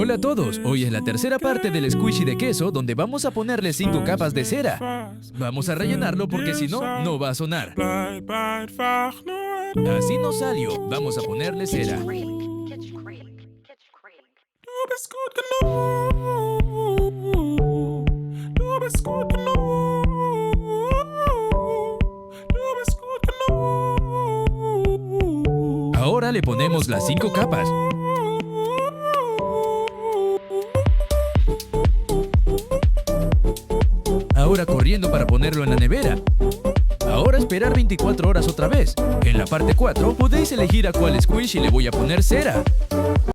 Hola a todos, hoy es la tercera parte del squishy de queso donde vamos a ponerle 5 capas de cera. Vamos a rellenarlo porque si no, no va a sonar. Así no salió, vamos a ponerle cera. Ahora le ponemos las 5 capas. Ahora corriendo para ponerlo en la nevera. Ahora esperar 24 horas otra vez. En la parte 4 podéis elegir a cuál squishy le voy a poner cera.